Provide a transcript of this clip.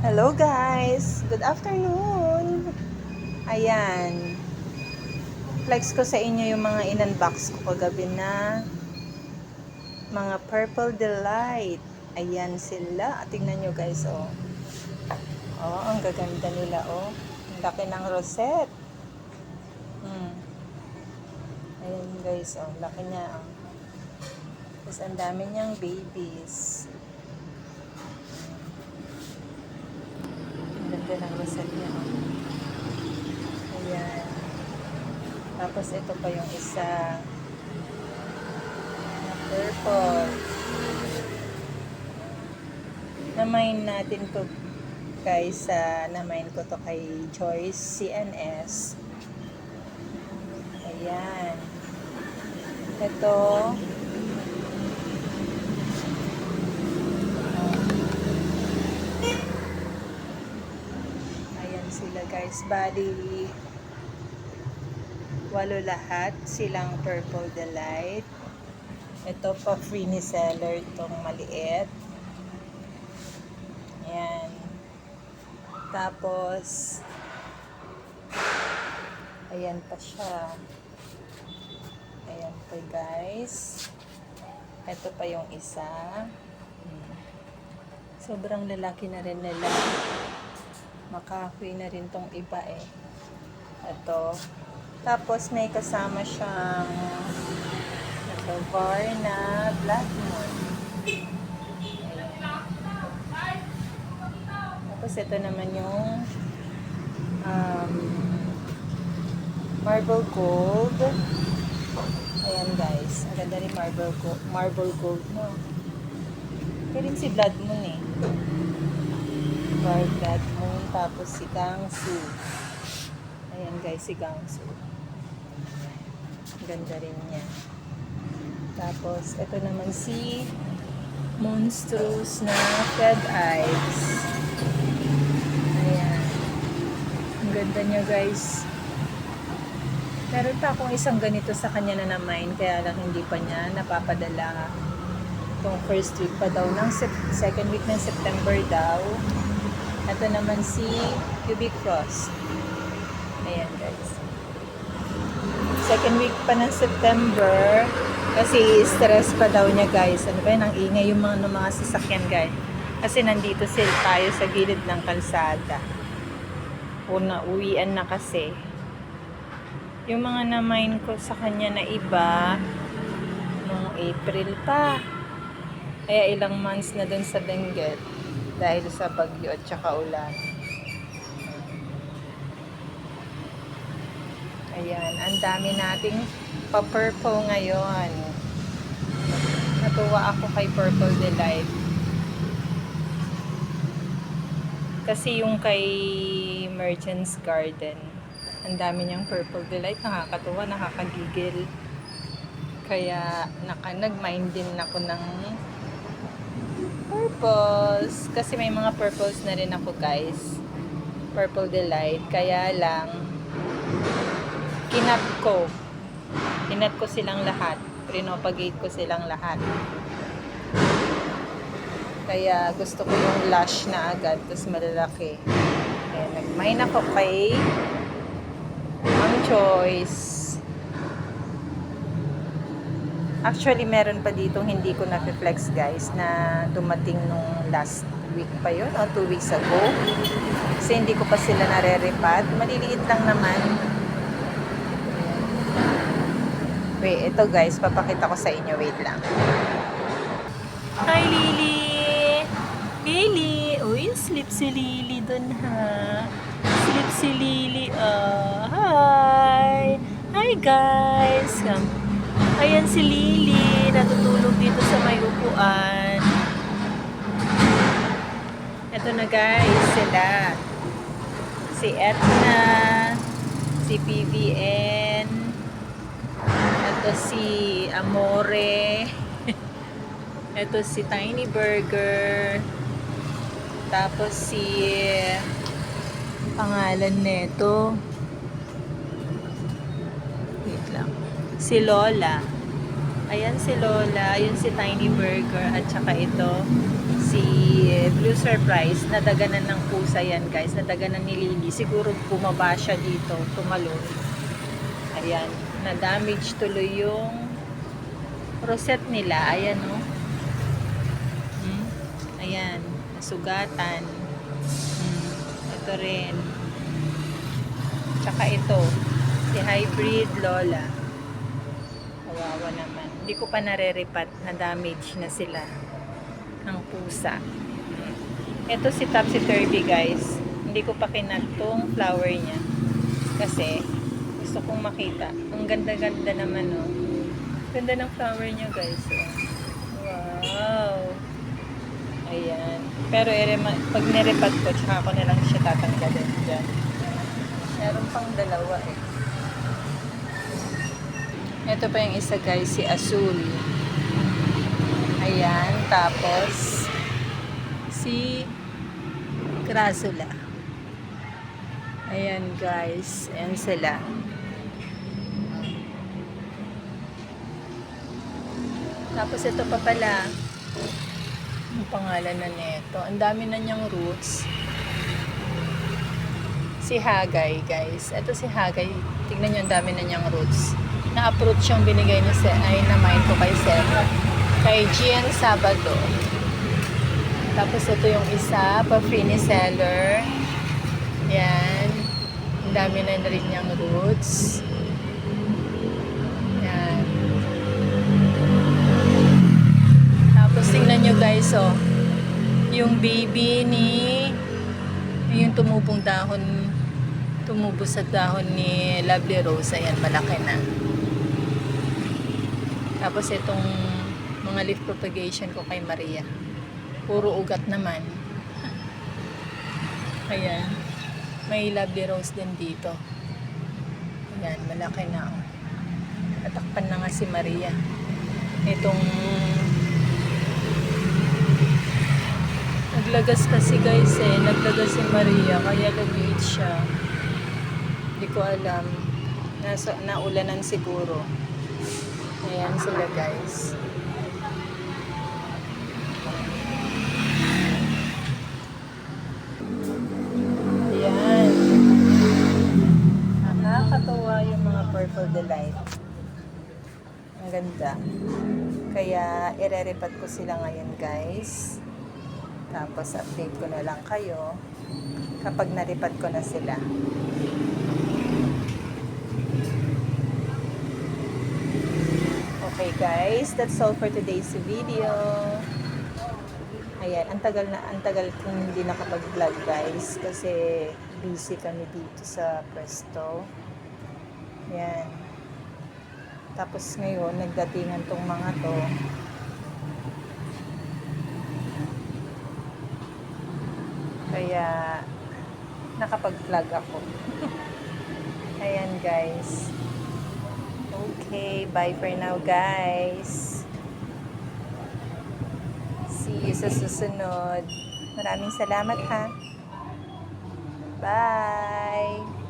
Hello guys! Good afternoon! Ayan. Flex ko sa inyo yung mga in-unbox ko kagabi na mga Purple Delight. Ayan sila. Tingnan nyo guys, oh. Oh, ang gaganda nila, oh. Ang laki ng rosette. Ayan guys, oh. Laki niya, oh. Tapos ang dami niyang babies. Ang ganda ng rosette niya, oh. Ayan. Tapos ito pa yung isa na purple. Na-mine natin to guys, na-mine ko to kay Joyce CNS. Ayan. Ito. Ayan sila guys. Bali 8 lahat silang Purple Delight. Ito pa free ni seller itong maliit. Ayan. Tapos ayan pa siya. Ayan pa guys. Ito pa yung isa. Sobrang lalaki na rin nila. Makahoy na rin tong iba eh. Ito. Tapos may kasama siyang ito, Varna Black Moon. Tapos ito naman yung Marble Gold. Ayan guys. Ang ganda rin Marble Gold, no? Kaya rin si Blood Moon eh. Blood Moon. Tapos si Gangsu. Ayan guys, si Gangsu. Ganda rin niya. Tapos, ito naman si Monstrous na Fed Eyes. Ayan. Ang ganda niya guys. Meron pa akong isang ganito sa kanya na na-mine, kaya lang hindi pa niya napapadala. Itong first week pa daw ng second week ng September daw. Ito naman si Cubic Frost. Ayan guys. Second week pa ng September kasi stress pa daw niya guys. Ano ba yun? Ang ingay yung mga sasakyan guys. Kasi nandito tayo sa gilid ng kalsada. Uwian na kasi. Yung mga na-mine ko sa kanya na iba noong April pa. Kaya ilang months na dun sa Benguet dahil sa bagyo at saka ulan. Ayan, ang dami nating pa-purple ngayon. Natuwa ako kay Purple Delight. Kasi yung kay Merchant's Garden, ang dami niyang Purple Delight. Nakakatuwa, nakakagigil. Kaya nag-mine din ako ng purples. Kasi may mga purples na rin ako guys. Purple Delight. Kaya lang, kinat ko silang lahat. Pinopagate ko silang lahat. Kaya gusto ko yung lush na agad, tapos malalaki. Kaya nag-mine ako kay Ang Choice. Actually, meron pa dito hindi ko na-flex guys, na dumating nung last week pa yun, o 2 weeks ago. Kasi hindi ko pa sila nare-repad. Maliliit lang naman. Wait, ito guys, papakita ko sa inyo. Wait lang. Hi, Lily! Lily! Uy, sleep si Lily dun ha. Sleep si Lily. Hi! Hi guys! Ayan si Lily. Natutulog dito sa may upuan. Ito na guys, sila. Si Etna. Si PVN. Ito si Amore. Ito si Tiny Burger. Tapos si pangalan nito. Wait lang. Si Lola. Ayan si Lola. Ayun si Tiny Burger. At saka ito si Blue Surprise, nadaganan ng pusa yan guys, nadaganan ni Lily. Siguro bumaba siya dito, tumalon. Ayan, na-damage tuloy yung rosette nila. Ayan o. Ayan, nasugatan. Ito rin. Tsaka ito, si Hybrid Lola. Kawawa naman. Hindi ko pa nare-repat, na-damage na sila ng pusa. Ito si Topsy-Turvy guys. Hindi ko pa kinat tong flower niya. Kasi gusto kong makita. Ang ganda-ganda naman oh. Ganda ng flower niya guys. Oh. Wow. Ayan. Pero pag nirepat ko, tsaka ko na lang siya tatanggalin dyan. Meron pang dalawa eh. Ito pa yung isa guys, si Azul. Ayan. Tapos si Crassula. Ayan guys. Ayan sila. Tapos ito pa pala. Ang pangalan na nito. Ang dami na niyang roots. Si Hagay guys. Ito si Hagay. Tignan niyo ang dami na niyang roots. Na-approach yung binigay ni na mine ko kay Seth. Kay Gian Sabado. Tapos ito yung isa, pa-free seller. Yan. Ang dami na rin niyang roots. Yan. Tapos tingnan nyo guys, oh. Yung baby ni yung tumubong dahon, tumubo sa dahon ni Lovely Rose. Ayan, malaki na. Tapos itong mga leaf propagation ko kay Maria. Puro ugat naman. Ayan. May Lovely Rose din dito. Ayan, malaki na. Oh. Tatakpan na nga si Maria. Itong naglagas kasi guys eh. Naglagas si Maria. Kaya lumiit siya. Hindi ko alam. Naulanan siguro. Ayan sila guys. Nakakatuwa yung mga Purple Delight. Ang ganda. Kaya irerepat ko sila ngayon guys. Tapos update ko na lang kayo kapag naripat ko na sila. Okay guys, that's all for today's video. Ayan, ang tagal kong hindi nakapag-vlog guys kasi busy kami dito sa pwesto. Ayan. Tapos ngayon, nagdatingan tong mga to. Kaya, nakapag-vlog ako. Ayan guys. Okay, bye for now guys. See you sa susunod. Maraming salamat ha. Bye!